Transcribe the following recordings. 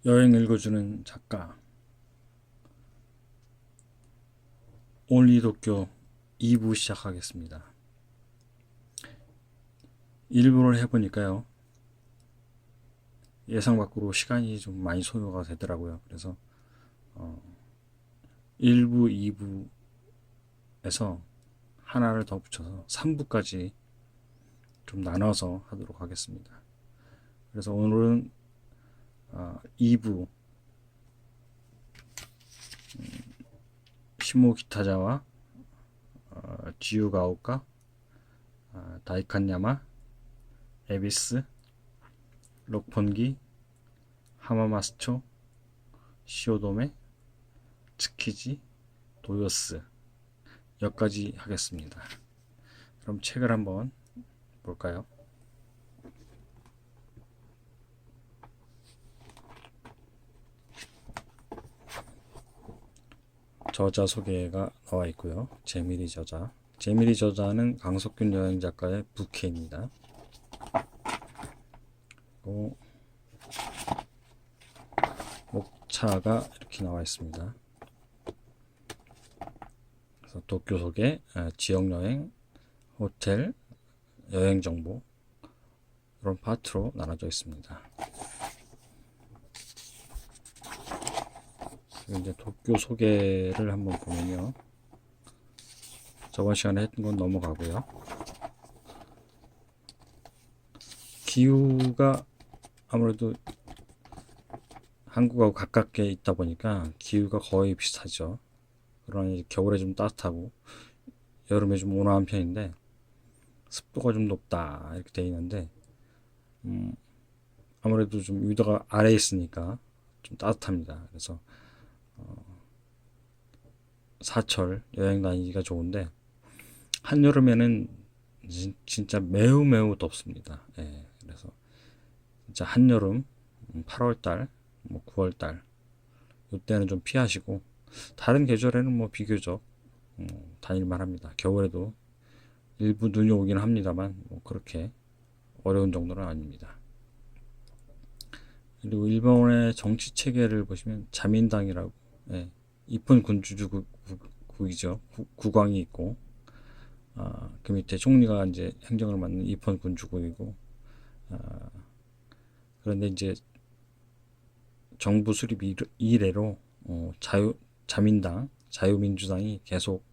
여행 읽어주는 작가 올리도쿄 2부 시작하겠습니다. 1부를 해보니까요, 예상 밖으로 시간이 좀 많이 소요가 되더라고요. 그래서 1부, 2부에서 하나를 더 붙여서 3부까지 좀 나눠서 하도록 하겠습니다. 그래서 오늘은 2부 시모기타자와 지유가오카, 다이칸야마, 에비스, 록폰기, 하마마스초, 시오도메, 츠키지, 도요스 여기까지 하겠습니다. 그럼 책을 한번 볼까요? 저자 소개가 나와 있고요. 제미리 저자. 제미리 저자는 강석균 여행 작가의 부캐입니다. 그리고 목차가 이렇게 나와 있습니다. 그래서 도쿄 소개, 지역 여행, 호텔, 여행 정보 이런 파트로 나눠져 있습니다. 이제 도쿄 소개를 한번 보면요. 저번 시간에 했던 건 넘어가고요. 기후가 아무래도 한국하고 가깝게 있다 보니까 기후가 거의 비슷하죠. 그러니 겨울에 좀 따뜻하고 여름에 좀 온화한 편인데 습도가 좀 높다 이렇게 되어 있는데 아무래도 좀 위도가 아래에 있으니까 좀 따뜻합니다. 그래서 사철 여행 다니기가 좋은데 한여름에는 진짜 매우 매우 덥습니다. 예, 그래서 진짜 한여름 8월달, 뭐 9월달 이때는 좀 피하시고 다른 계절에는 뭐 비교적 다닐만 합니다. 겨울에도 일부 눈이 오긴 합니다만 뭐 그렇게 어려운 정도는 아닙니다. 그리고 일본의 정치 체계를 보시면 자민당이라고, 예, 입헌 군주주국이죠. 국왕이 있고 그 밑에 총리가 이제 행정을 맡는 입헌 군주국이고, 그런데 이제 정부 수립 이래로 자민당, 자유민주당이 계속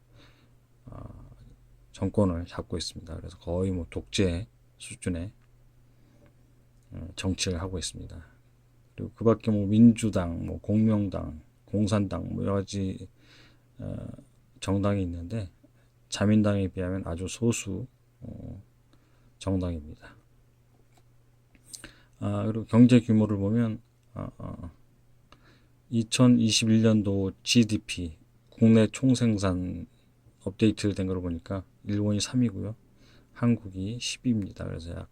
정권을 잡고 있습니다. 그래서 거의 뭐 독재 수준의 정치를 하고 있습니다. 그리고 그 밖에 뭐 민주당, 뭐 공명당, 공산당, 뭐 여러 가지 정당이 있는데 자민당에 비하면 아주 소수 정당입니다. 그리고 경제 규모를 보면 2021년도 GDP 국내 총생산 업데이트 된 걸 보니까 일본이 3위고요. 한국이 10위입니다. 그래서 약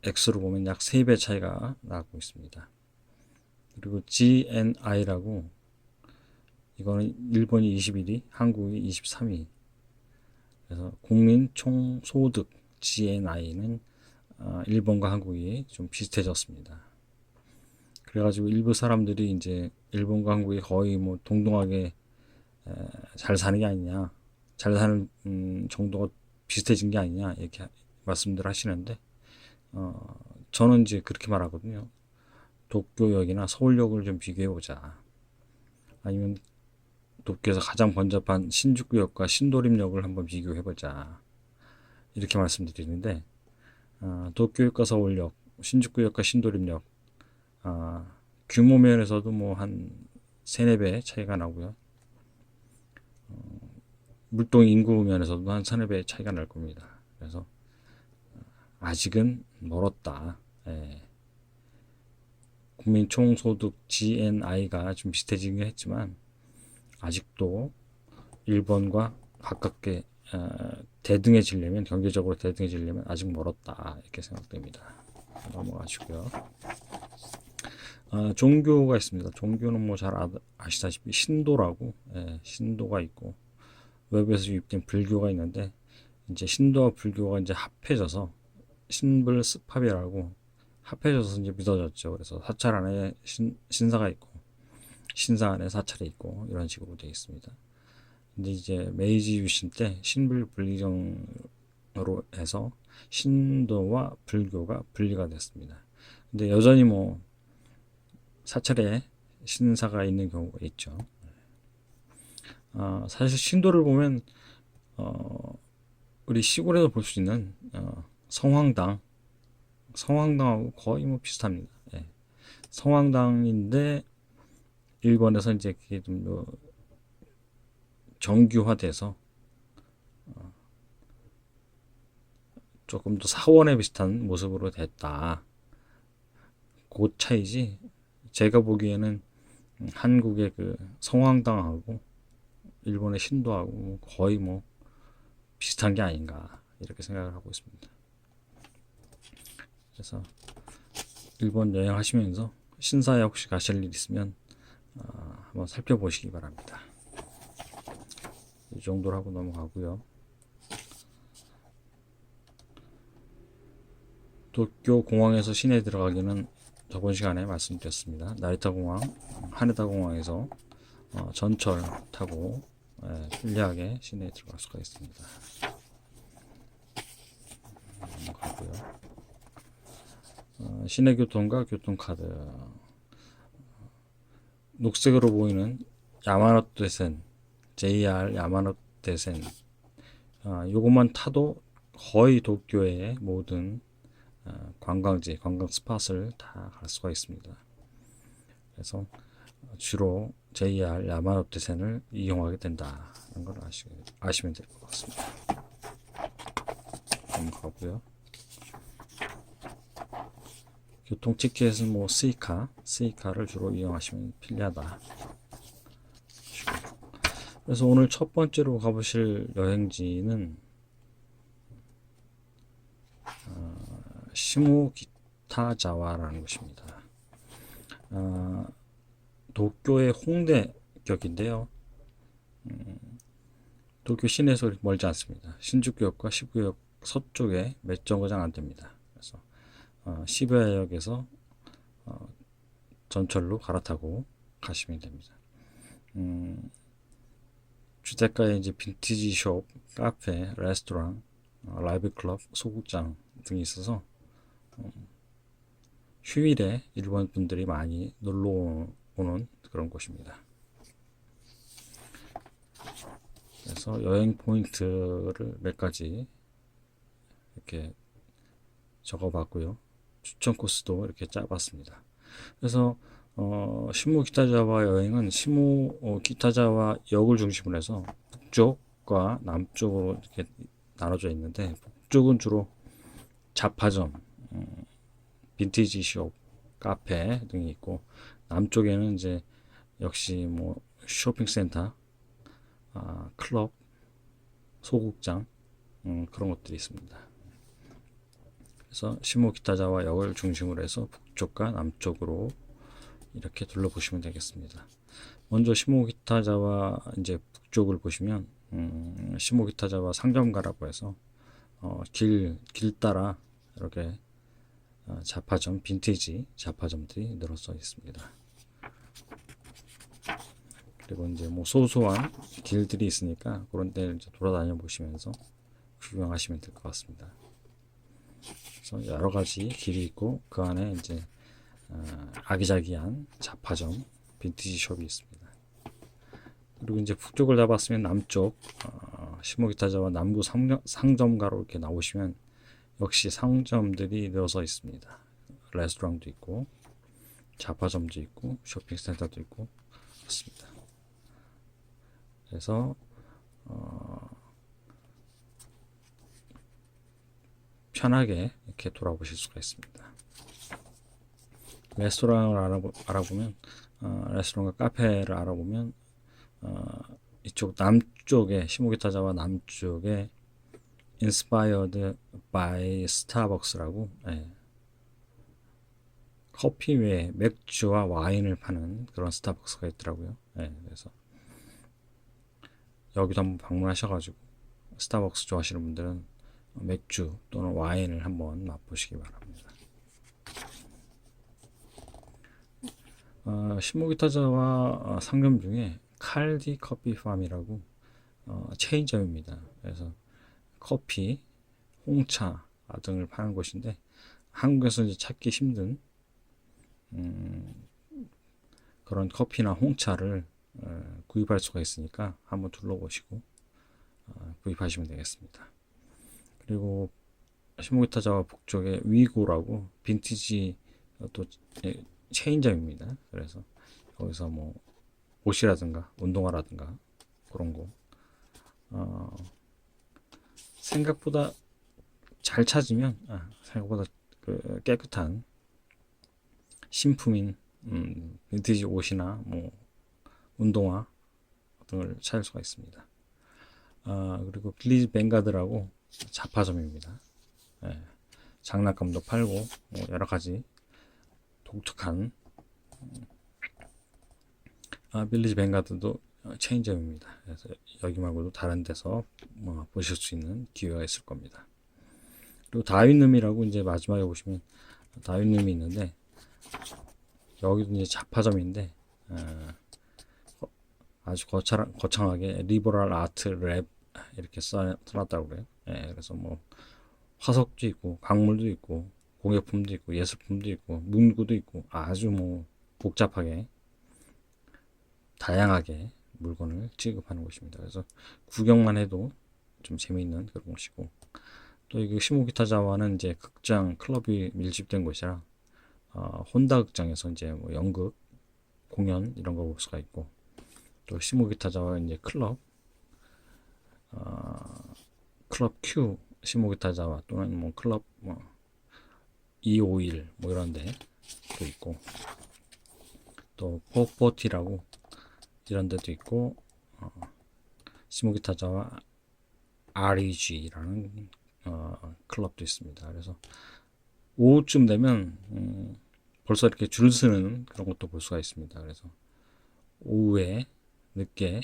X로 보면 약 3배 차이가 나고 있습니다. 그리고 GNI라고 이거는 일본이 21위, 한국이 23위. 그래서 국민 총소득 GNI는 일본과 한국이 좀 비슷해졌습니다. 그래가지고 일부 사람들이 이제 일본과 한국이 거의 뭐 동등하게 잘 사는 게 아니냐, 잘 사는 정도가 비슷해진 게 아니냐 이렇게 말씀들 하시는데 저는 이제 그렇게 말하거든요. 도쿄역이나 서울역을 좀 비교해 보자. 아니면 도쿄에서 가장 번잡한 신주쿠역과 신도림역을 한번 비교해 보자. 이렇게 말씀드리는데 도쿄역과 서울역, 신주쿠역과 신도림역 규모 면에서도 뭐 한 3, 4배 차이가 나고요. 물동 인구 면에서도 한 3, 4배 차이가 날 겁니다. 그래서 아직은 멀었다. 예. 국민 총소득 GNI가 좀 비슷해지긴 했지만 아직도 일본과 가깝게 대등해지려면, 경제적으로 대등해지려면 아직 멀었다 이렇게 생각됩니다. 넘어가시고요. 종교가 있습니다. 종교는 뭐 잘 아시다시피 신도라고, 예, 신도가 있고 외부에서 유입된 불교가 있는데 이제 신도와 불교가 이제 합해져서 신불스팝이라고 합해져서 이제 믿어졌죠. 그래서 사찰 안에 신사가 있고 신사 안에 사찰이 있고 이런 식으로 되어 있습니다. 근데 이제 메이지 유신 때 신불 분리정으로 해서 신도와 불교가 분리가 됐습니다. 근데 여전히 뭐 사찰에 신사가 있는 경우가 있죠. 사실 신도를 보면 우리 시골에서 볼 수 있는 성황당하고 거의 뭐 비슷합니다. 예. 성황당인데 일본에서 이제 그게 좀 정규화돼서 조금 더 사원에 비슷한 모습으로 됐다. 그 차이지. 제가 보기에는 한국의 그 성황당하고 일본의 신도하고 거의 뭐 비슷한 게 아닌가 이렇게 생각을 하고 있습니다. 그래서 일본 여행하시면서 신사에 혹시 가실 일 있으면 한번 살펴보시기 바랍니다. 이 정도로 하고 넘어가고요. 도쿄 공항에서 시내에 들어가기는 저번 시간에 말씀드렸습니다. 나리타 공항, 하네다 공항에서 전철 타고 편리하게 시내에 들어갈 수가 있습니다. 넘어가고요. 시내 교통과 교통카드. 녹색으로 보이는 야마노테센, JR 야마노테센. 요것만 타도 거의 도쿄의 모든 관광지, 관광 스팟을 다 갈 수가 있습니다. 그래서 주로 JR 야마노테센을 이용하게 된다는 걸 아시면 될 것 같습니다. 넘어가고요. 교통 티켓은 뭐 스이카를 주로 이용하시면 편리하다. 그래서 오늘 첫 번째로 가보실 여행지는 시무기타자와라는 곳입니다. 도쿄의 홍대역인데요. 도쿄 시내에서 멀지 않습니다. 신주쿠역과 시부역 서쪽에 몇 정거장 안 됩니다. 그래서 시부야역에서 전철로 갈아타고 가시면 됩니다. 주택가에 이제 빈티지 숍, 카페, 레스토랑, 라이브 클럽, 소극장 등이 있어서 휴일에 일본 분들이 많이 놀러 오는 그런 곳입니다. 그래서 여행 포인트를 몇 가지 이렇게 적어봤고요. 추천 코스도 이렇게 짜봤습니다. 그래서 시무 기타자와 여행은 시무 기타자와 역을 중심으로 해서 북쪽과 남쪽으로 이렇게 나눠져 있는데 북쪽은 주로 잡화점, 빈티지 숍, 카페 등이 있고 남쪽에는 이제 역시 뭐 쇼핑센터, 클럽, 소극장 그런 것들이 있습니다. 그래서 시모기타자와 역을 중심으로 해서 북쪽과 남쪽으로 이렇게 둘러보시면 되겠습니다. 먼저 시모기타자와 이제 북쪽을 보시면 시모기타자와 상점가라고 해서 길 따라 이렇게 잡화점, 빈티지 잡화점들이 늘어서 있습니다. 그리고 이제 뭐 소소한 길들이 있으니까 그런 데를 이제 돌아다녀 보시면서 구경하시면 될 것 같습니다. 그래서 여러 가지 길이 있고 그 안에 이제 아기자기한 잡화점, 빈티지 숍이 있습니다. 그리고 이제 북쪽을 잡았으면 남쪽 시모기타자와 남구 상점가로 이렇게 나오시면 역시 상점들이 늘어서 있습니다. 레스토랑도 있고 잡화점도 있고 쇼핑센터도 있고 그렇습니다. 그래서 편하게 이렇게 돌아보실 수가 있습니다. 레스토랑을 알아보면 레스토랑과 카페를 알아보면 이쪽 남쪽에 시모기타자와 남쪽에 Inspired by Starbucks라고 커피 외에 맥주와 와인을 파는 그런 스타벅스가 있더라고요. 그래서 여기도 한번 방문하셔가지고 스타벅스 좋아하시는 분들은 맥주 또는 와인을 한번 맛보시기 바랍니다. 시모기타자와 상점 중에 칼디 커피 팜이라고 체인점입니다. 그래서 커피, 홍차 등을 파는 곳인데 한국에서 이제 찾기 힘든 그런 커피나 홍차를 구입할 수가 있으니까 한번 둘러보시고 구입하시면 되겠습니다. 그리고 시모기타자와 북쪽에 위고라고 빈티지 또 체인점입니다. 그래서 거기서 뭐 옷이라든가 운동화라든가 그런 거 생각보다 잘 찾으면 생각보다 그 깨끗한 신품인 빈티지 옷이나 뭐 운동화 등을 찾을 수가 있습니다. 그리고 빌리지 뱅가드라고 잡화점입니다. 장난감도 팔고 뭐 여러 가지 독특한 빌리지 뱅가드도 체인점입니다. 그래서 여기 말고도 다른 데서 뭐 보실 수 있는 기회가 있을 겁니다. 그리고 다윈룸이라고 이제 마지막에 보시면 다윈룸이 있는데 여기도 이제 잡화점인데 아주 거창하게 리버럴 아트 랩 이렇게 써놨다고 그래요. 그래서 뭐 화석도 있고 광물도 있고 공예품도 있고 예술품도 있고 문구도 있고 아주 뭐 복잡하게 다양하게 물건을 취급하는 곳입니다. 그래서 구경만 해도 좀 재미있는 그런 곳이고 또 이게 시모기타자와는 이제 극장 클럽이 밀집된 곳이라 혼다 극장에서 이제 뭐 연극 공연 이런 거 볼 수가 있고 또 시모기타자와 이제 클럽 클럽 Q 시모기타자와 또는 뭐 클럽 뭐 251 뭐 이런 데도 있고 또 포포티라고 이런 데도 있고 시모기타자와 REG라는 클럽도 있습니다. 그래서 오후쯤 되면 벌써 이렇게 줄 서는 그런 것도 볼 수가 있습니다. 그래서 오후에 늦게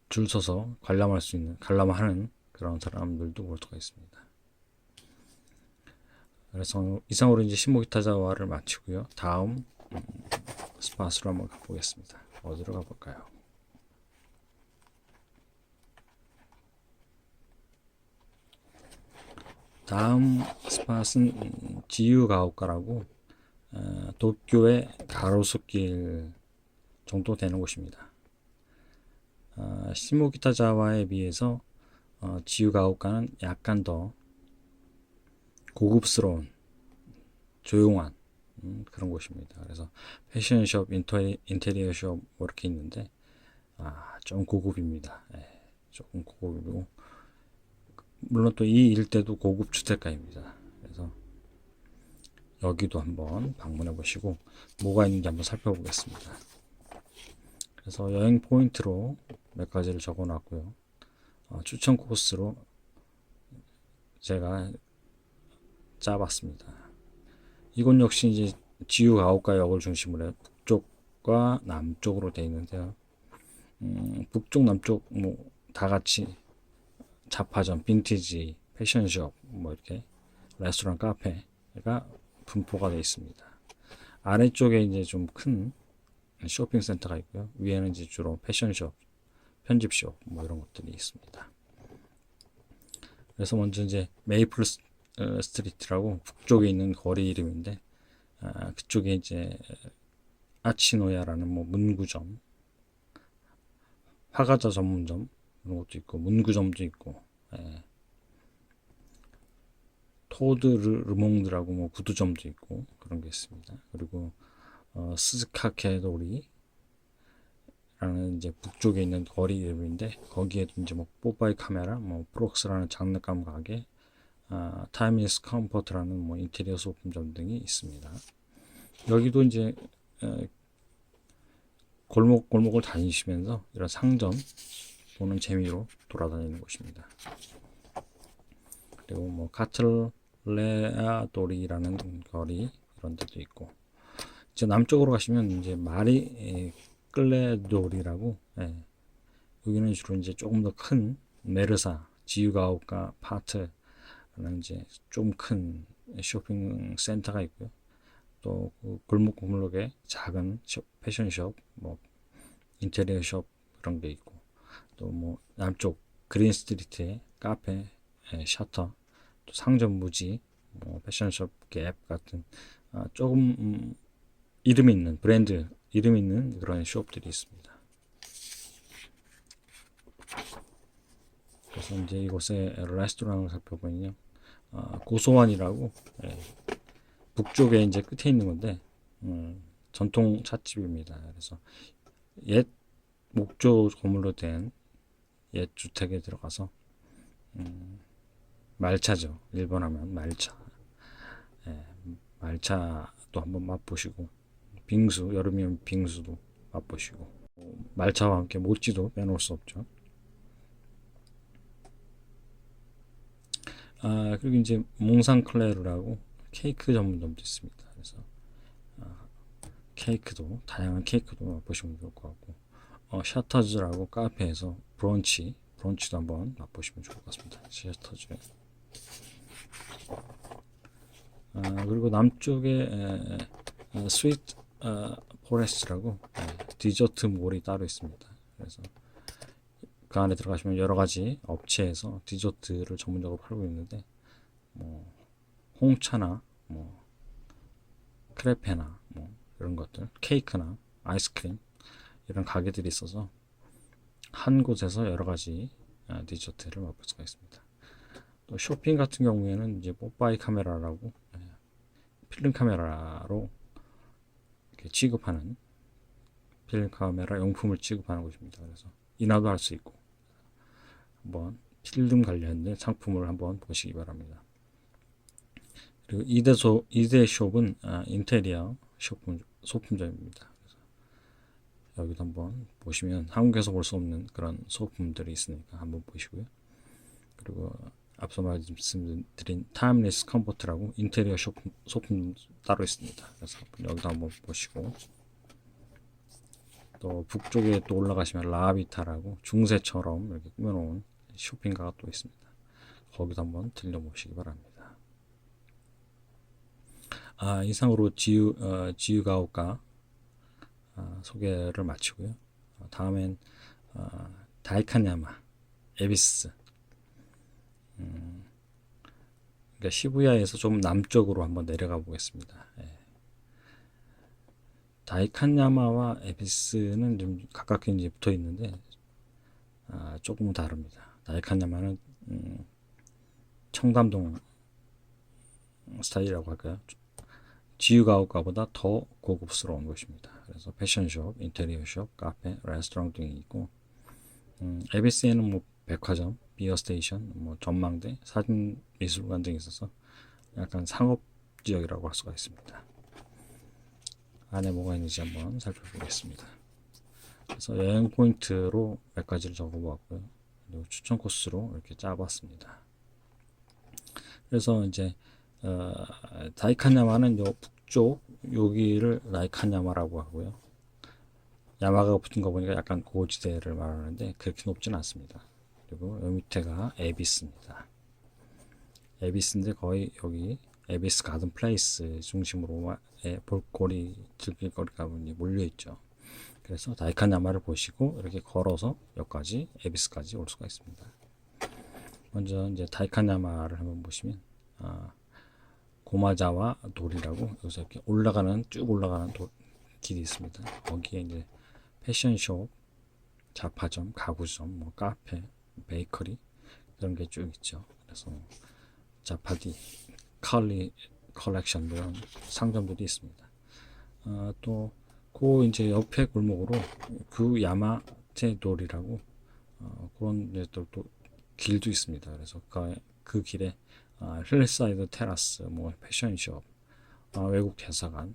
줄 서서 관람하는 그런 사람들도 볼 수가 있습니다. 그래서 이상으로 이제 시모기타자와를 마치고요. 다음 스팟으로 한번 가보겠습니다. 어디로 가볼까요? 다음 스팟은 지유가오카라고 도쿄의 가로수길 정도 되는 곳입니다. 시모기타자와에 비해서 지유가오카는 약간 더 고급스러운 조용한 그런 곳입니다. 그래서 패션숍, 인테리어숍 뭐 이렇게 있는데 좀 고급입니다. 조금 고급이고 물론 또 이 일대도 고급 주택가입니다. 그래서 여기도 한번 방문해 보시고 뭐가 있는지 한번 살펴보겠습니다. 그래서 여행 포인트로 몇 가지를 적어 놨고요. 추천 코스로 제가 짜봤습니다. 이곳 역시 이제 지유가오카역을 중심으로 해 북쪽과 남쪽으로 되어 있는데요. 북쪽 남쪽 뭐 다 같이 잡화점, 빈티지, 패션숍 뭐 이렇게 레스토랑, 카페가 분포가 되어 있습니다. 아래쪽에 이제 좀 큰 쇼핑센터가 있고요. 위에는 이제 주로 패션숍, 편집숍 뭐 이런 것들이 있습니다. 그래서 먼저 이제 메이플 스트리트라고 북쪽에 있는 거리 이름인데 그쪽에 이제 아치노야라는 뭐 문구점, 화과자 전문점 그런 것도 있고 문구점도 있고 토드 르몽드라고 뭐 구두점도 있고 그런 게 있습니다. 그리고 스즈카케도리라는 이제 북쪽에 있는 거리 이름인데 거기에도 이제 뭐 뽀빠이 카메라, 뭐 프록스라는 장난감 가게, 타이미스 컴포트라는 뭐 인테리어 소품점 등이 있습니다. 여기도 이제 골목골목을 다니시면서 이런 상점 보는 재미로 돌아다니는 곳입니다. 그리고 뭐 카틀레아도리라는 거리 이런 데도 있고 이제 남쪽으로 가시면 이제 마리 끌레도리라고 여기는 주로 이제 조금 더 큰 메르사 지유가오카 파트라는 이제 좀 큰 쇼핑 센터가 있고요. 또그 골목골목에 작은 패션숍, 뭐 인테리어 숍 그런 게 있고, 또 뭐 남쪽 그린 스트리트에 카페, 셔터, 또 상점 무지, 뭐 패션숍 갭 같은 조금 이름 있는 브랜드 이름 있는 그런 숍들이 있습니다. 그래서 이제 이곳에 레스토랑을 살펴보면요, 고소원이라고, 북쪽에 이제 끝에 있는 건데, 전통 찻집입니다. 그래서 옛 목조 건물로 된 옛 주택에 들어가서 말차죠. 일본 하면 말차. 예, 말차도 한번 맛보시고, 빙수, 여름이면 빙수도 맛보시고, 말차와 함께 모찌도 빼놓을 수 없죠. 그리고 이제 몽상클레르라고 케이크 전문점도 있습니다. 그래서 케이크도, 다양한 케이크도 맛보시면 좋을 것 같고, 셔터즈라고 카페에서 브런치도 한번 맛보시면 좋을 것 같습니다. 셔터즈. 그리고 남쪽에 스위트 포레스트라고 디저트 몰이 따로 있습니다. 그래서 그 안에 들어가시면 여러 가지 업체에서 디저트를 전문적으로 팔고 있는데, 뭐 홍차나 뭐 크레페나 뭐 이런 것들, 케이크나 아이스크림 이런 가게들이 있어서 한 곳에서 여러 가지 디저트를 맛볼 수가 있습니다. 또 쇼핑 같은 경우에는 이제 뽀빠이 카메라라고 필름 카메라로 이렇게 취급하는 필름 카메라 용품을 취급하는 곳입니다. 그래서 인화도 할 수 있고 한번 필름 관련된 상품을 한번 보시기 바랍니다. 그리고 이대숍은 인테리어 소품점입니다. 그래서 여기도 한번 보시면 한국에서 볼 수 없는 그런 소품들이 있으니까 한번 보시고요. 그리고 앞서 말씀드린 타임리스 컴포트라고 인테리어 소품 따로 있습니다. 그래서 여기도 한번 보시고, 또 북쪽에 또 올라가시면 라비타라고 중세처럼 이렇게 꾸며놓은 쇼핑가가 또 있습니다. 거기도 한번 들려보시기 바랍니다. 이상으로 지유가오카 소개를 마치고요. 다음엔 다이칸야마, 에비스, 그러니까 시부야에서 좀 남쪽으로 한번 내려가 보겠습니다. 다이칸야마와 에비스는 좀 가깝게 이제 붙어 있는데 조금은 다릅니다. 다이칸야마는 청담동 스타일이라고 할까요? 지유가오카보다 더 고급스러운 곳입니다. 그래서 패션숍, 인테리어숍, 카페, 레스토랑 등이 있고, 에비스에는 뭐 백화점, 비어스테이션, 뭐 전망대, 사진 미술관 등이 있어서 약간 상업 지역이라고 할 수가 있습니다. 안에 뭐가 있는지 한번 살펴보겠습니다. 그래서 여행 포인트로 몇 가지를 적어보았고요. 그리고 추천 코스로 이렇게 짜봤습니다. 그래서 이제 다이칸야마는 요 북쪽 여기를 다이칸야마라고 하고요. 야마가 붙은 거 보니까 약간 고지대를 말하는데 그렇게 높지는 않습니다. 그리고 요 밑에가 에비스입니다. 에비스인데 거의 여기 에비스 가든 플레이스 중심으로 볼거리, 즐길거리가 몰려있죠. 그래서 다이칸야마를 보시고 이렇게 걸어서 여기까지 에비스까지 올 수가 있습니다. 먼저 이제 다이칸야마를 한번 보시면 고마자와 돌이라고 여기서 이렇게 쭉 올라가는 길이 있습니다. 거기에 이제 패션숍, 잡화점, 가구점, 뭐 카페, 베이커리 그런 게 쭉 있죠. 그래서 자파디, 컬리 컬렉션 이런 상점들이 있습니다. 또 그 이제 옆에 골목으로 그 야마테 돌이라고 그런 이제 또 길도 있습니다. 그래서 그 길에 힐사이드 테라스, 뭐 패션숍, 외국 대사관,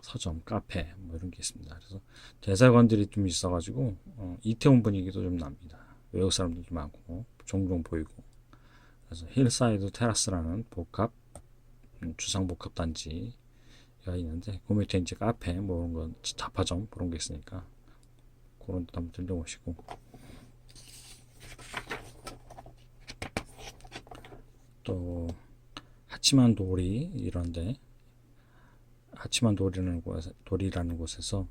서점, 카페 뭐 이런 게 있습니다. 그래서 대사관들이 좀 있어가지고 이태원 분위기도 좀 납니다. 외국 사람들도 많고 종종 보이고. 그래서 힐사이드 테라스라는 주상복합 단지가 있는데 그 밑에 이제 카페 뭐 이런 건 잡화점 그런 게 있으니까 그런 데 한번 들려보시고, 또 하치만 도리 이런데 하치만 도리라는 곳에서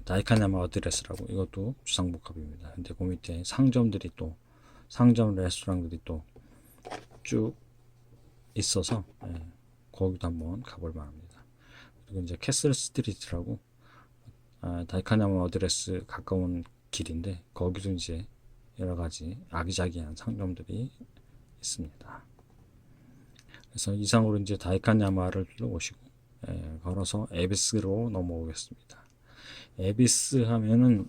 다이카야마 어드레스라고, 이것도 주상복합입니다. 근데 그 밑에 상점들이 또, 상점 레스토랑들이 또 쭉 있어서 거기도 한번 가볼 만합니다. 그리고 이제 캐슬 스트리트라고, 다이카야마 어드레스 가까운 길인데 거기도 이제 여러 가지 아기자기한 상점들이 있습니다. 그래서 이상으로 이제 다이카야마를 오시고 걸어서 에비스로 넘어오겠습니다. 에비스 하면은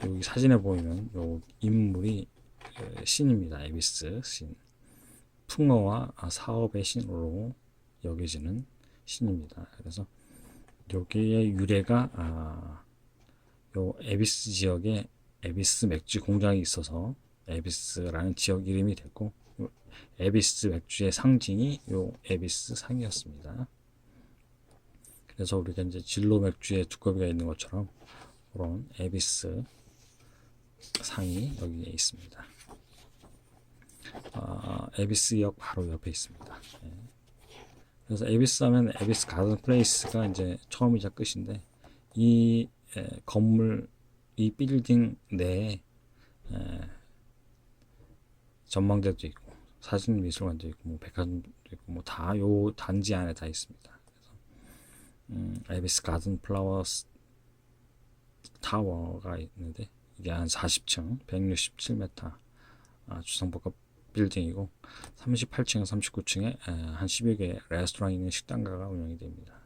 여기 사진에 보이면 요 인물이 신입니다. 에비스 신. 풍어와 사업의 신으로 여겨지는 신입니다. 그래서 여기의 유래가 요 에비스 지역에 에비스 맥주 공장이 있어서 에비스라는 지역 이름이 됐고, 에비스 맥주의 상징이 요 에비스 상이었습니다. 그래서 우리가 이제 진로 맥주에 두꺼비가 있는 것처럼 그런 에비스 상이 여기에 있습니다. 에비스역 바로 옆에 있습니다. 그래서 에비스 하면 에비스 가든 플레이스가 이제 처음이자 끝인데, 이 건물, 이 빌딩 내에 전망대도 있고 사진 미술관도 있고 뭐 백화점도 있고 뭐 다 요 단지 안에 다 있습니다. 그래서 에비스 가든 플라워 타워가 있는데 이게 한 40층 167m 주상복합 빌딩이고, 38층 39층에 한 10여 개 레스토랑이 있는 식당가가 운영이 됩니다.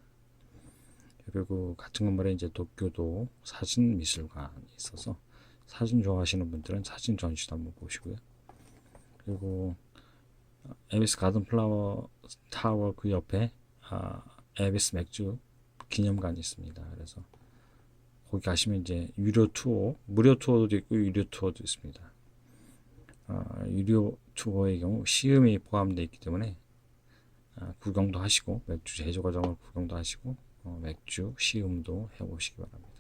그리고 같은 건물에 이제 도쿄도 사진 미술관이 있어서 사진 좋아하시는 분들은 사진 전시도 한번 보시고요. 그리고 에비스 가든 플라워 타워 그 옆에 에비스 맥주 기념관이 있습니다. 그래서 거기 가시면 이제 유료 투어, 무료 투어도 있고 유료 투어도 있습니다. 유료 투어의 경우 시음이 포함되어 있기 때문에 구경도 하시고, 맥주 제조 과정을 구경도 하시고 맥주 시음도 해보시기 바랍니다.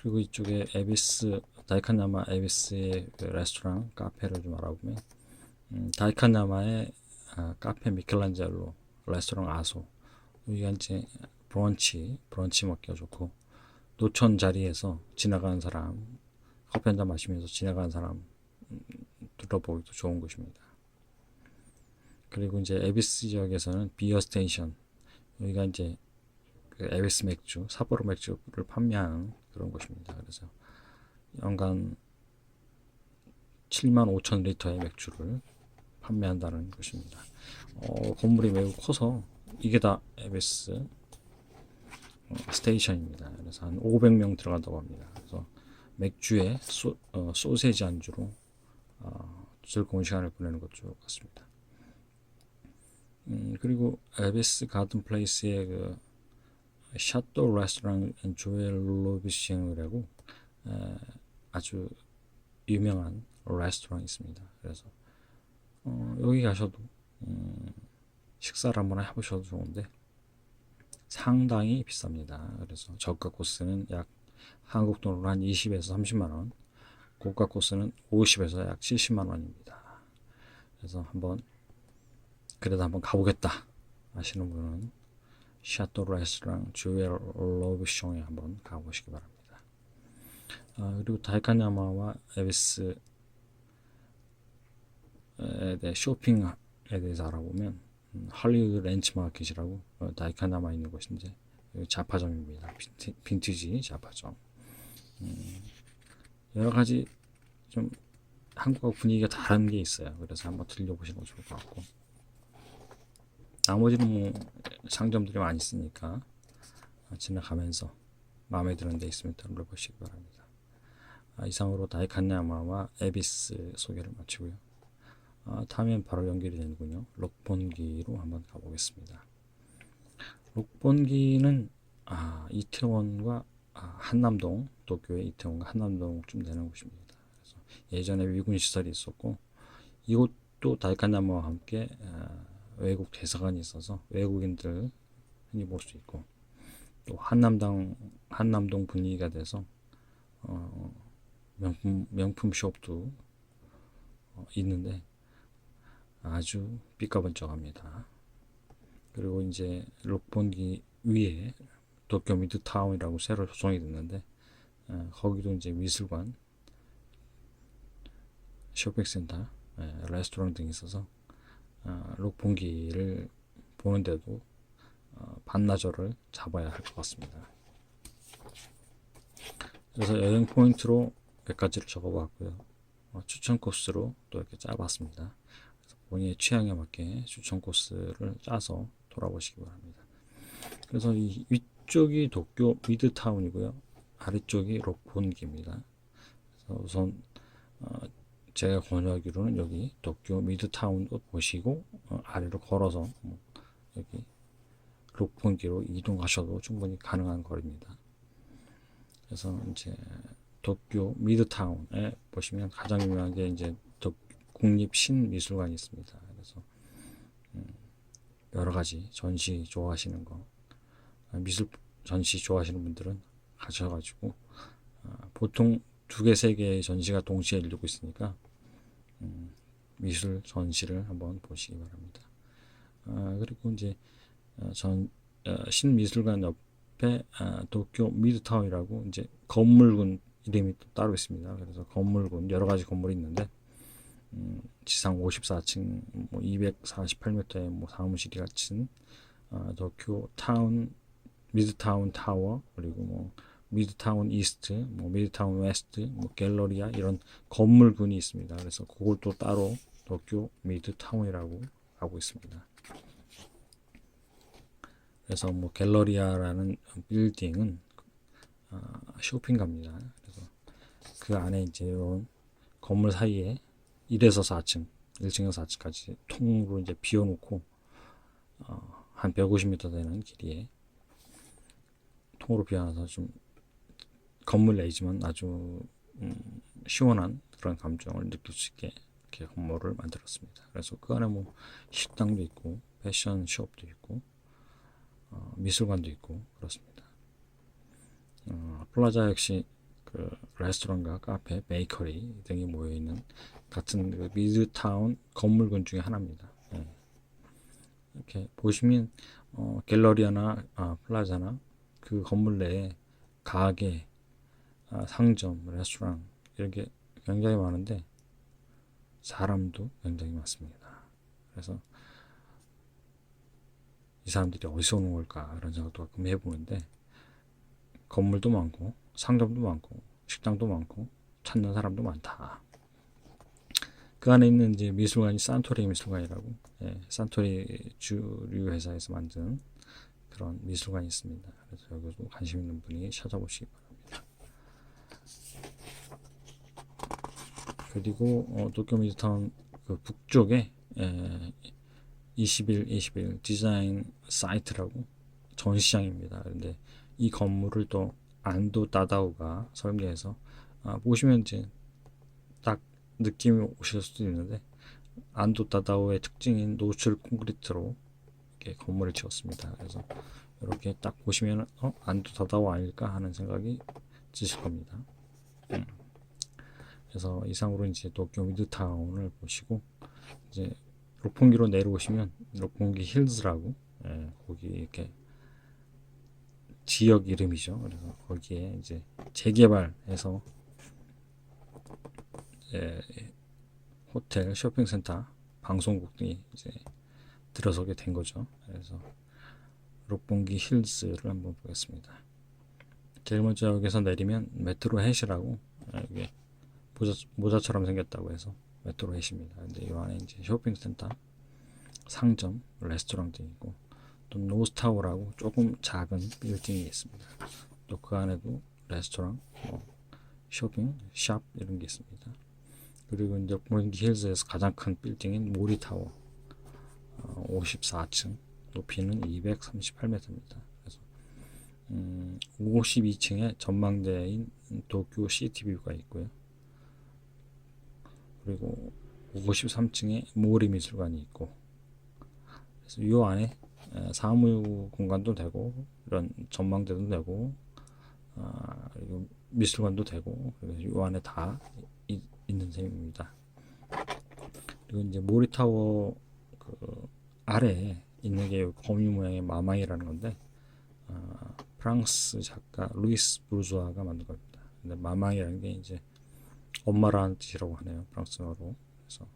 그리고 이쪽에 에비스, 다이카야마 에비스의 레스토랑 카페를 좀 알아보면, 다이카야마의 카페 미켈란젤로, 레스토랑 아소, 여기가 이제 브런치 먹기가 좋고, 노천 자리에서 지나가는 사람, 커피 한잔 마시면서 지나가는 사람 둘러보기도 좋은 곳입니다. 그리고 이제 에비스 지역에서는 비어 스테이션, 여기가 이제 에비스 맥주, 삿포로 맥주를 판매하는 그런 곳입니다. 그래서 연간 7만 5천 리터의 맥주를 판매한다는 것입니다. 건물이 매우 커서 이게 다 에비스 스테이션입니다. 그래서 한 500명 들어간다고 합니다. 그래서 맥주에 소세지 안주로 즐거운 시간을 보내는 것 같습니다. 그리고 에비스 가든 플레이스의 그 샤또 레스토랑 조엘 로비싱이라고 아주 유명한 레스토랑이 있습니다. 그래서 여기 가셔도 식사를 한번 해보셔도 좋은데 상당히 비쌉니다. 그래서 저가 코스는 약 한국 돈으로 한 20에서 30만원, 고가 코스는 50에서 약 70만원입니다. 그래서 그래도 한번 가보겠다 하시는 분은 샤또 레스토랑 조엘 로비숑에 한번 가보시기 바랍니다. 그리고 다이카야마와 에비스에 대해 쇼핑에 대해서 알아보면 할리우드 렌치마켓이라고 다이카야마에 있는 곳인데 잡화점입니다. 빈티지 잡화점. 여러 가지 좀 한국하고 분위기가 다른 게 있어요. 그래서 한번 들려보시는 거 좋을 것 같고, 나머지는 뭐 상점들이 많이 있으니까 지나가면서 마음에 드는 데 있으면 들러보시기 바랍니다. 이상으로 다이카야마와 에비스 소개를 마치고요. 다음엔 바로 연결이 되는군요. 록본기로 한번 가보겠습니다. 록본기는 이태원과 한남동, 도쿄의 이태원과 한남동쯤 되는 곳입니다. 그래서 예전에 미군 시설이 있었고, 이곳도 다이카야마와 함께 외국 대사관이 있어서 외국인들 흔히 볼 수 있고, 또 한남동 분위기가 돼서 명품 숍도 있는데 아주 삐까번쩍합니다. 그리고 이제 록본기 위에 도쿄 미드타운이라고 새로 조성이 됐는데 거기도 이제 미술관, 쇼핑센터, 레스토랑 등이 있어서 록본기를 보는데도 반나절을 잡아야 할 것 같습니다. 그래서 여행 포인트로 몇 가지를 적어봤고요. 추천 코스로 또 이렇게 짜봤습니다. 그래서 본인의 취향에 맞게 추천 코스를 짜서 돌아보시기 바랍니다. 그래서 이 위쪽이 도쿄 미드타운이고요. 아래쪽이 록본기입니다. 그래서 우선 제가 권유하기로는 여기 도쿄 미드타운도 보시고 아래로 걸어서 여기 록본기로 이동하셔도 충분히 가능한 거리입니다. 그래서 이제 도쿄 미드타운에 보시면 가장 유명한 게 이제 국립신미술관이 있습니다. 그래서 여러 가지 전시 좋아하시는 거, 미술 전시 좋아하시는 분들은 가셔가지고 보통 2개, 3개의 전시가 동시에 열리고 있으니까 미술 전시를 한번 보시기 바랍니다. 그리고 이제 신미술관 옆에 도쿄 미드타운이라고 이제 건물군 이름이 또 따로 있습니다. 그래서 건물군 여러 가지 건물이 있는데 지상 54층, 뭐 248m의 뭐 사무실이 갖춘 도쿄 타운 미드타운 타워, 그리고 뭐 미드타운 이스트, 뭐 미드타운 웨스트, 뭐 갤러리아 이런 건물군이 있습니다. 그래서 그걸 또 따로 도쿄 미드타운이라고 하고 있습니다. 그래서 뭐 갤러리아라는 빌딩은 쇼핑갑니다. 그래서 그 안에 이제 이런 건물 사이에 1에서 4층, 1층에서 4층까지 통으로 이제 비워놓고 한 150m 되는 길이에 통으로 비워놔서 좀 건물 내지만 아주 시원한 그런 감정을 느낄 수 있게 이렇게 건물을 만들었습니다. 그래서 그 안에 뭐 식당도 있고 패션숍도 있고 미술관도 있고 그렇습니다. 플라자 역시 그 레스토랑과 카페, 베이커리 등이 모여있는 같은 그 미드타운 건물군 중에 하나입니다. 이렇게 보시면 갤러리아나 플라자나 그 건물 내에 가게, 상점, 레스토랑 이런 게 굉장히 많은데 사람도 굉장히 많습니다. 그래서 이 사람들이 어디서 오는 걸까 이런 생각도 가끔 해보는데 건물도 많고 상점도 많고 식당도 많고 찾는 사람도 많다. 그 안에 있는 이제 미술관이 산토리 미술관이라고 산토리 주류 회사에서 만든 그런 미술관이 있습니다. 그래서 여기도 관심 있는 분이 찾아보시기 바랍니다. 그리고 도쿄 미드타운 그 북쪽에 21 디자인 사이트라고 전시장입니다. 그런데 이 건물을 또 안도 따다오가 설계해서 보시면 이제 딱 느낌이 오실 수도 있는데 안도 따다오의 특징인 노출 콘크리트로 이렇게 건물을 지었습니다. 그래서 이렇게 딱 보시면 안도 따다오 아닐까 하는 생각이 드실 겁니다. 그래서 이상으로 이제 도쿄 미드타운을 보시고 이제 록본기로 내려오시면 록본기 힐즈라고 거기 이렇게 지역 이름이죠. 그래서 거기에 이제 재개발해서 호텔, 쇼핑센터, 방송국 등이 이제 들어서게 된 거죠. 그래서 록본기 힐즈를 한번 보겠습니다. 제일 먼저 여기서 내리면 메트로 햇이라고 이게 모자처럼 생겼다고 해서 메트로 햇입니다. 근데 이 안에 이제 쇼핑센터, 상점, 레스토랑 등이 있고 또 노스타워라고 조금 작은 빌딩이 있습니다. 또 그 안에도 레스토랑, 쇼핑, 샵 이런 게 있습니다. 그리고 이제 록본기 힐즈에서 가장 큰 빌딩인 모리타워 54층, 높이는 238m입니다. 그래서 52층에 전망대인 도쿄 시티뷰가 있고요. 그리고 53층에 모리 미술관이 있고, 그래서 이 안에 사무 공간도 되고 이런 전망대도 되고 그리고 미술관도 되고 이 안에 다 있는 셈입니다. 그리고 이제 모리타워 그 아래에 있는 게 거미 모양의 마망이라는 건데 프랑스 작가 루이스 부르주아가 만든 겁니다. 근데 마망이라는 게 이제 엄마라는 뜻이라고 하네요. 프랑스어로. 그래서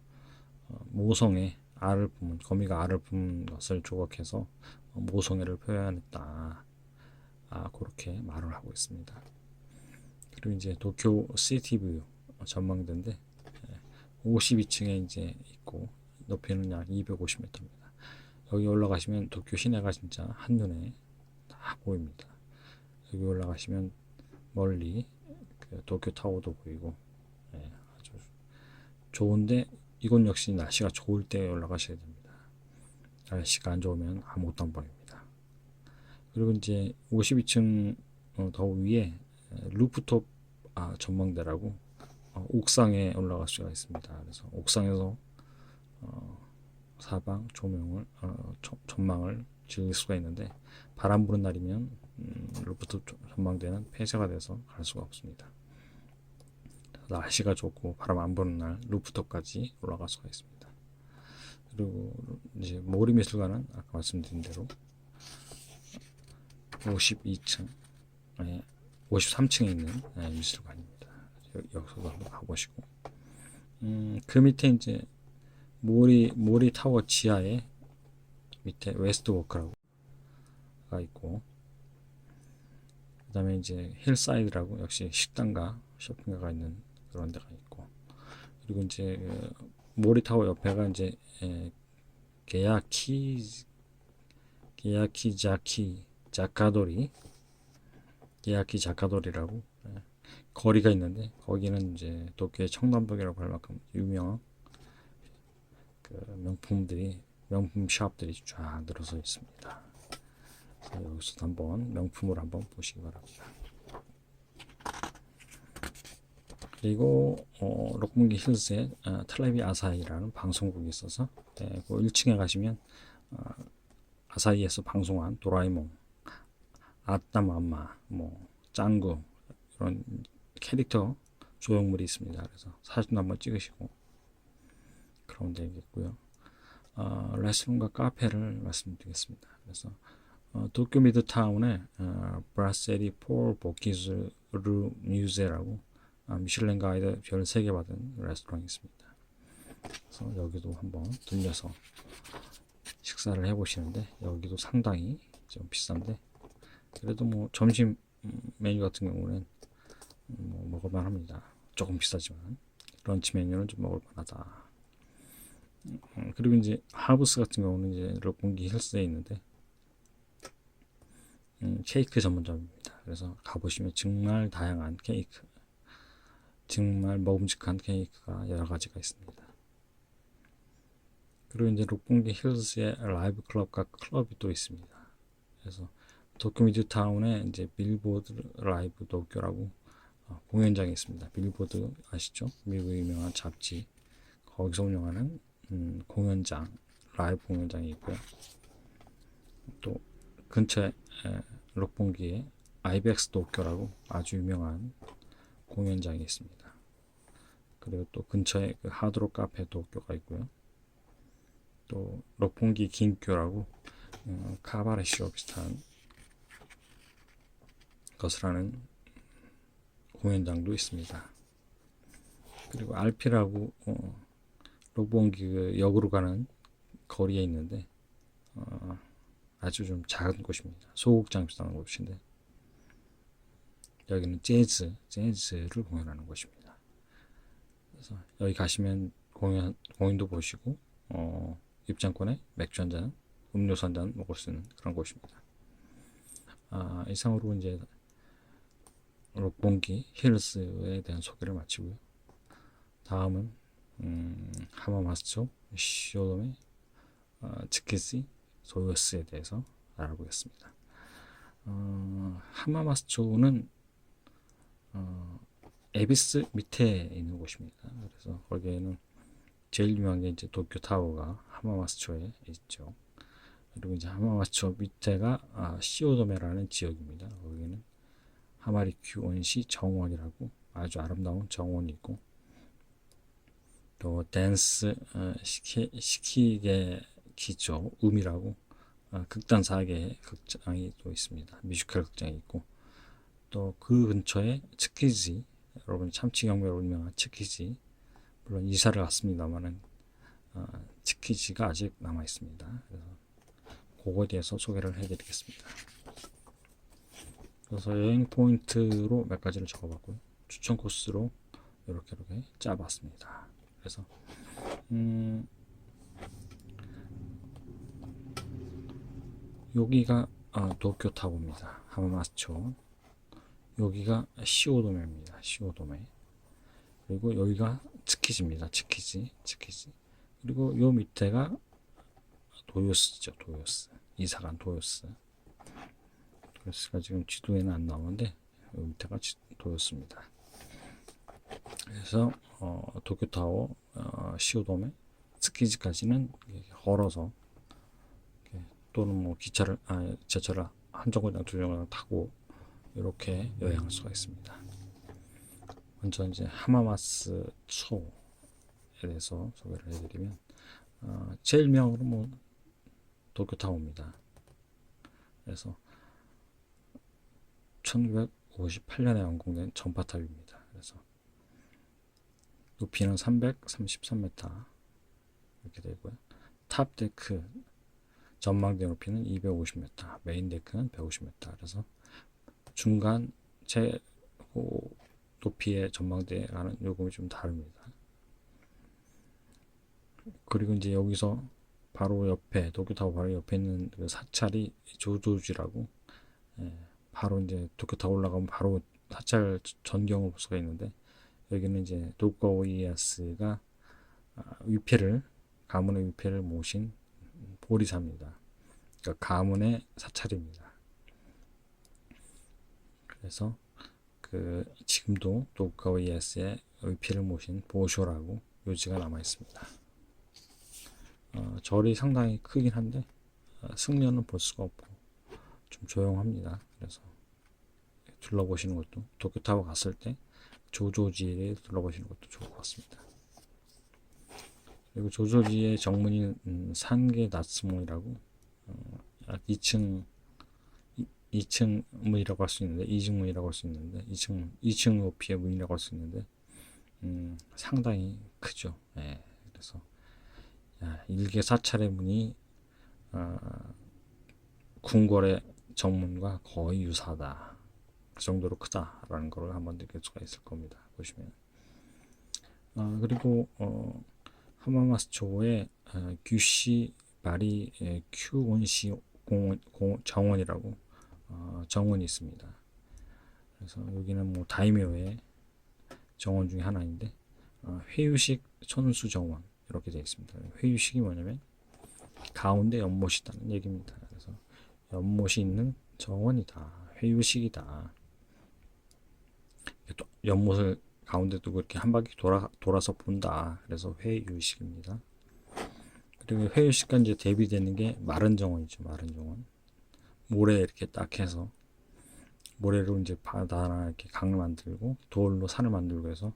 모성애 알을 품은 거미가 알을 품은 것을 조각해서 모성애를 표현했다. 그렇게 말을 하고 있습니다. 그리고 이제 도쿄 시티뷰 전망대인데 52층에 이제 있고 높이는 약 250m입니다. 여기 올라가시면 도쿄 시내가 진짜 한눈에 다 보입니다. 여기 올라가시면 멀리 그 도쿄 타워도 보이고 아주 좋은데 이곳 역시 날씨가 좋을 때 올라가셔야 됩니다. 날씨가 안 좋으면 아무것도 안 보입니다. 그리고 이제 52층 더 위에 루프톱 전망대라고 옥상에 올라갈 수가 있습니다. 그래서 옥상에서 사방 조명을 전망을 즐길 수가 있는데 바람 부는 날이면 루프톱 전망대는 폐쇄가 돼서 갈 수가 없습니다. 날씨가 좋고 바람 안 부는 날 루프톱까지 올라갈 수가 있습니다. 그리고 이제 모리미술관은 아까 말씀드린 대로 52층, 53층에 있는 미술관입니다. 여기서도 한번 가보시고, 그 밑에 이제 모리 타워 지하에 밑에 웨스트 워크라고 가 있고, 그다음에 이제 힐사이드라고 역시 식당과 쇼핑가가 있는 그런 데가 있고, 그리고 이제 모리 타워 옆에가 이제 게야키 자카도리라고 거리가 있는데 거기는 이제 도쿄의 청담동이라고 할 만큼 유명한 그 명품 샵들이 쫙 늘어서 있습니다. 여기서 한번 명품을 한번 보시기 바랍니다. 그리고 록bun기 힐스에 텔레비 아사히라는 방송국이 있어서 그 1층에 가시면 아사히에서 방송한 도라에몽, 아따맘마, 짱구 이런 캐릭터 조형물이 있습니다. 그래서 사진도 한번 찍으시고 그런 데겠고요. 레스토랑과 카페를 말씀드리겠습니다. 그래서 도쿄 미드타운에 브라세리 폴 보키즈 루 뮤제라고 미슐랭 가이드 별 3개 받은 레스토랑이 있습니다. 그래서 여기도 한번 들려서 식사를 해보시는데 여기도 상당히 좀 비싼데 그래도 점심 메뉴 같은 경우는 먹을만 합니다. 조금 비싸지만 런치 메뉴는 좀 먹을만하다. 그리고 이제 하우스 같은 경우는 이제 록bun기 힐스에 있는데 케이크 전문점입니다. 그래서 가보시면 정말 다양한 케이크, 정말 먹음직한 케이크가 여러 가지가 있습니다. 그리고 이제 록bun기 힐스에 라이브 클럽과 클럽이 또 있습니다. 그래서 도쿄 미드타운에 이제 빌보드 라이브 도쿄라고 공연장이 있습니다. 빌보드 아시죠? 미국 유명한 잡지 거기서 운영하는 공연장, 라이브 공연장이 있고요. 또 근처에 록bun기에 아이벡스 도쿄라고 아주 유명한 공연장이 있습니다. 그리고 또 근처에 그 하드록 카페 도쿄가 있고요. 또 록bun기 긴교라고 카바레쇼 비슷한 것을 하는 공연장도 있습니다. 그리고 알피라고 록bun기 역으로 가는 거리에 있는데 아주 좀 작은 곳입니다. 소극장 비슷한 곳인데 여기는 재즈를 공연하는 곳입니다. 그래서 여기 가시면 공연도 보시고 입장권에 맥주 한 잔, 음료수 한 잔 먹을 수 있는 그런 곳입니다. 이상으로 이제 록bun기 힐스에 대한 소개를 마치고요. 다음은 하마마스초, 시오도메, 츠키시, 소요스에 대해서 알아보겠습니다. 하마마스초는 에비스 밑에 있는 곳입니다. 그래서 거기에는 제일 유명한 게 이제 도쿄 타워가 하마마스초에 있죠. 그리고 이제 하마마스초 밑에가 시오도메라는 지역입니다. 거기는 하마리큐 원시 정원이라고 아주 아름다운 정원이 있고, 또 댄스 시키게 기초 음이라고 극단 4개 극장이 또 있습니다. 뮤지컬 극장이 있고, 또 그 근처에 츠키지, 여러분 참치경매로 유명한 츠키지, 물론 이사를 갔습니다만은 츠키지가 아직 남아 있습니다. 그래서 그거에 대해서 소개를 해드리겠습니다. 그래서 여행 포인트로 몇 가지를 적어봤고요. 추천 코스로 이렇게 짜봤습니다. 그래서 여기가 도쿄타워입니다. 하마마스초. 여기가 시오도메입니다. 시오도메. 그리고 여기가 츠키지입니다. 츠키지. 그리고 요 밑에가 도요스죠. 도요스. 이사간 도요스. 도요스가 지금 지도에는 안 나오는데 요 밑에가 도요스입니다. 그래서 도쿄타워, 시오도메, 츠키지까지는 걸어서 또는 뭐 지하철을 한 정거장 두 정거장 타고 이렇게 여행할 수가 있습니다. 먼저 이제 하마마스 초에 대해서 소개를 해드리면 제일 유명으로 뭐 도쿄타워입니다. 그래서 1958년에 완공된 전파탑입니다. 그래서 높이는 333m 이렇게 되고요. 탑 데크 전망대 높이는 250m, 메인 데크는 150m. 그래서 중간 최고 높이의 전망대와는 요금이 좀 다릅니다. 그리고 이제 여기서 바로 옆에 도쿄타워 바로 옆에 있는 그 사찰이 조조지라고, 바로 이제 도쿄타워 올라가면 바로 사찰 전경을 볼 수가 있는데, 여기는 이제 도쿠가와 이에야스가 가문의 위패를 모신 보리사입니다. 그러니까 가문의 사찰입니다. 그래서 지금도 도쿠가와 이에야스의 위패를 모신 보쇼라고 묘지가 남아 있습니다. 절이 상당히 크긴 한데 승려는 볼 수가 없고 좀 조용합니다. 그래서 둘러보시는 것도, 도쿄타워 갔을 때 조조지에 둘러보시는 것도 좋을 것 같습니다. 그리고 조조지의 정문이 산게 나츠모이라고 2층 문이라고 할 수 있는데, 2층 문이라고 할 수 있는데, 2층 높이의 문이라고 할 수 있는데 상당히 크죠. 그래서 일개 사찰의 문이 궁궐의 정문과 거의 유사하다. 그 정도로 크다라는 걸 한번 느낄 수가 있을 겁니다. 보시면. 그리고 하마마스초에 규시 바리 큐원시 정원이라고 정원이 있습니다. 그래서 여기는 뭐 다이묘의 정원 중에 하나인데 회유식 천수 정원 이렇게 되어 있습니다. 회유식이 뭐냐면 가운데 연못이 있다는 얘기입니다. 그래서 연못이 있는 정원이다. 회유식이다. 또 연못을 가운데 두고 이렇게 한 바퀴 돌아서 본다. 그래서 회유식입니다. 그리고 회유식과 이제 대비되는 게 마른 정원이죠. 마른 정원. 모래 이렇게 딱 해서 모래로 이제 바다나 이렇게 강을 만들고 돌로 산을 만들고 해서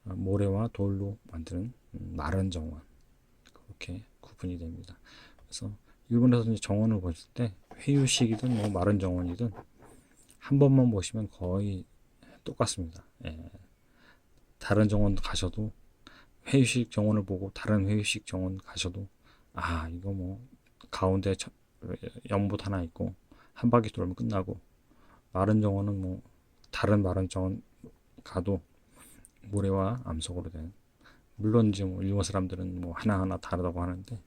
모래와 돌로 만드는 마른 정원, 그렇게 구분이 됩니다. 그래서 일본에서 이제 정원을 보실 때 회유식이든 뭐 마른 정원이든 한 번만 보시면 거의 똑같습니다. 다른 정원 가셔도 회유식 정원을 보고 다른 회유식 정원 가셔도 이거 뭐 가운데 연못 하나 있고 한 바퀴 돌면 끝나고, 마른 정원은 뭐 다른 마른 정원 가도 모래와 암석으로 된, 물론 이제 뭐 일본 사람들은 뭐 하나하나 다르다고 하는데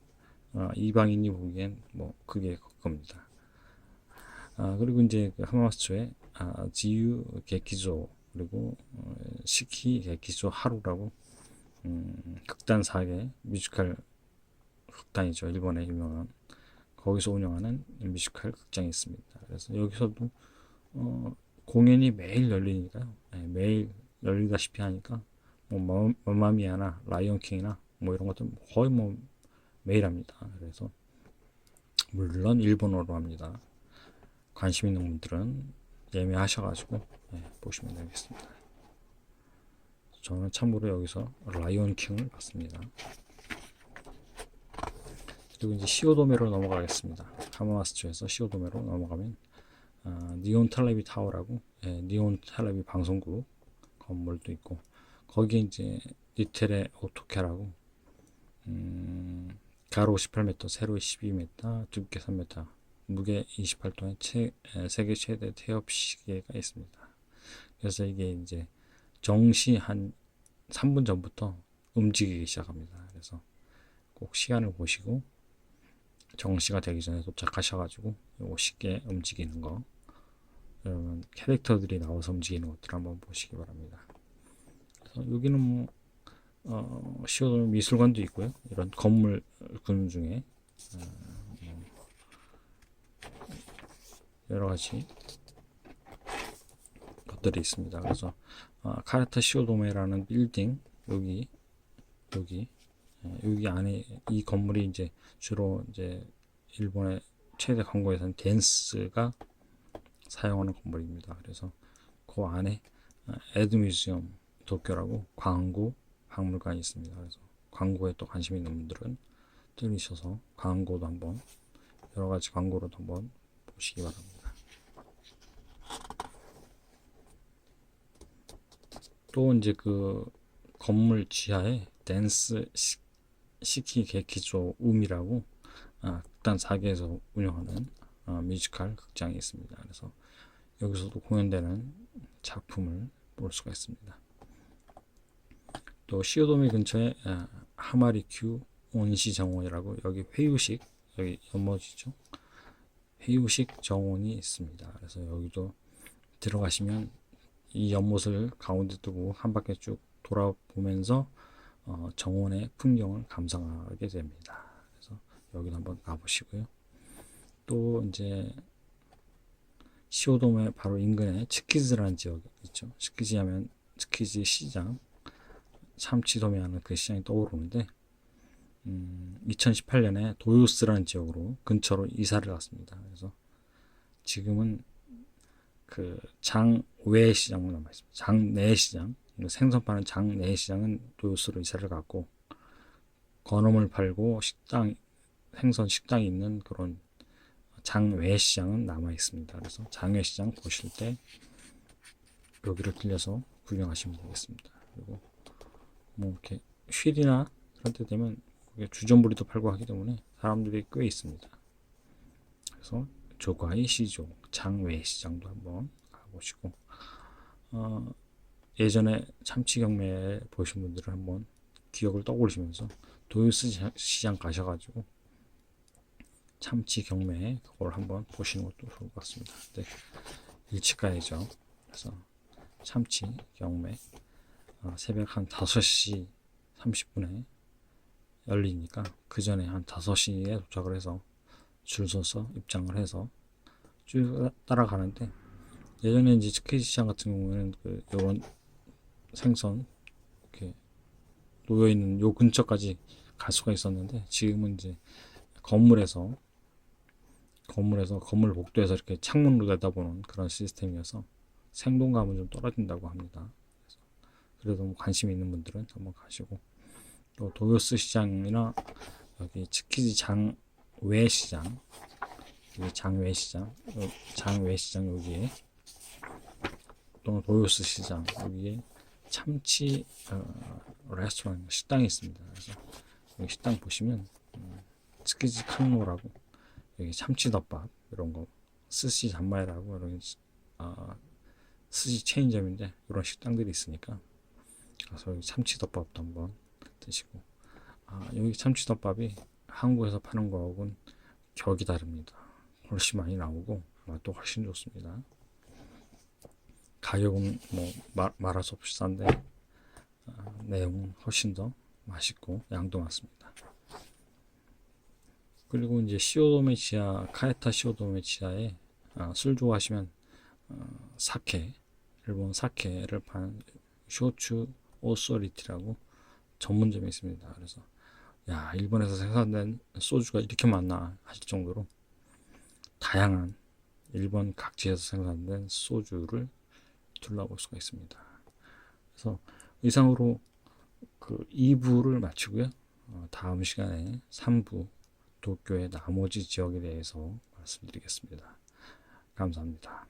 이방인이 보기엔 뭐 그게 겁니다. 그리고 이제 하마마스초에 지유 게키조 그리고 시키 게키조 하루라고 극단 4개 뮤지컬 극단이죠. 일본의 유명한, 거기서 운영하는 뮤지컬 극장이 있습니다. 그래서 여기서도 공연이 매일 열리니까요. 매일 열리다시피 하니까 뭐 맘마미아나 라이온킹이나 뭐 이런 것들 거의 뭐 매일 합니다. 그래서 물론 일본어로 합니다. 관심 있는 분들은 예매하셔가지고 보시면 되겠습니다. 저는 참고로 여기서 라이온 킹을 봤습니다. 그리고 이제 시오도메로 넘어가겠습니다. 하마마스주에서 시오도메로 넘어가면 니온 텔레비 타워라고 니온 텔레비 방송국 건물도 있고, 거기 이제 리텔의 오토케라고 가로 18m, 세로 12m, 두께 3m, 무게 28톤의 세계 최대 태엽 시계가 있습니다. 그래서 이게 이제 정시 한 3분 전부터 움직이기 시작합니다. 그래서 꼭 시간을 보시고 정시가 되기 전에 도착하셔가지고 요 시계 움직이는 거, 여러분 캐릭터들이 나와서 움직이는 것들 한번 보시기 바랍니다. 그래서 여기는 뭐 시오도메 미술관도 있고요. 이런 건물군 중에 여러 가지 것들이 있습니다. 그래서 카레타 시오도메라는 빌딩 여기 안에 이 건물이 이제 주로 이제 일본의 최대 광고회사인 댄스가 사용하는 건물입니다. 그래서 그 안에 에드뮤지엄 도쿄라고 광고 박물관이 있습니다. 그래서 광고에 또 관심 있는 분들은 들리셔서 광고도 한번 여러 가지 광고로도 한번 보시기 바랍니다. 또 이제 그 건물 지하에 댄스 시키 게키조 음이라고 극단 4개에서 운영하는 뮤지컬 극장이 있습니다. 그래서 여기서도 공연되는 작품을 볼 수가 있습니다. 또 시오도메 근처에 하마리큐 온시 정원이라고, 여기 회유식, 여기 연못이죠. 회유식 정원이 있습니다. 그래서 여기도 들어가시면 이 연못을 가운데 두고 한 바퀴 쭉 돌아보면서 정원의 풍경을 감상하게 됩니다. 그래서 여기도 한번 가보시고요. 또 이제 시오도메 바로 인근에 츠키즈라는 지역이 있죠. 츠키지 하면 츠키지 시장, 참치도메 하는 그 시장이 떠오르는데 2018년에 도요스라는 지역으로 근처로 이사를 갔습니다. 그래서 지금은 그 장외 시장으로 남아 있습니다. 장내 시장, 생선 파는 장내 시장은 도요스로 이사를 갔고, 건어물 팔고 식당, 생선 식당이 있는 그런 장외 시장은 남아 있습니다. 그래서 장외 시장 보실 때 여기를 들려서 구경하시면 되겠습니다. 그리고 뭐 이렇게 쉴이나 그런 때 되면 주전부리도 팔고 하기 때문에 사람들이 꽤 있습니다. 그래서 조가이 시조 장외 시장도 한번 가보시고, 예전에 참치 경매 보신 분들은 한번 기억을 떠올리시면서 도요스 시장 가셔가지고 참치 경매 그걸 한번 보시는 것도 좋을 것 같습니다. 네, 일찍 가야죠. 그래서 참치 경매 새벽 한 5시 30분에 열리니까 그 전에 한 5시에 도착을 해서 줄 서서 입장을 해서 쭉 따라가는데, 예전에 이제 츠키지 시장 같은 경우에는 요런 생선 이렇게 놓여 있는 요 근처까지 갈 수가 있었는데, 지금은 이제 건물에서 건물 복도에서 이렇게 창문으로 내다보는 그런 시스템이어서 생동감은 좀 떨어진다고 합니다. 그래도 뭐 관심 있는 분들은 한번 가시고, 또 도요스 시장이나 여기 츠키지 장외 시장, 여기 장외 시장 여기에, 또 도요스 시장 여기에 참치 레스토랑 식당이 있습니다. 그래서 여기 식당 보시면 츠키지 칸노라고, 여기 참치덮밥 이런 거, 스시 잔마이라고 이런 스시 체인점인데 이런 식당들이 있으니까 가서 여기 참치덮밥도 한번 드시고, 여기 참치덮밥이 한국에서 파는 거하고는 격이 다릅니다. 훨씬 많이 나오고 맛도 훨씬 좋습니다. 가격은 뭐 말할 수 없이 싼데 내용은 훨씬 더 맛있고 양도 많습니다. 그리고 이제 시오도메 지하, 카레타 시오도메 지하에 술 좋아하시면 사케, 일본 사케를 파는 쇼츠 오소리티라고 전문점이 있습니다. 그래서 야, 일본에서 생산된 소주가 이렇게 많나 하실 정도로 다양한 일본 각지에서 생산된 소주를 둘러볼 수가 있습니다. 그래서 이상으로 그 2부를 마치고요. 다음 시간에 3부 도쿄의 나머지 지역에 대해서 말씀드리겠습니다. 감사합니다.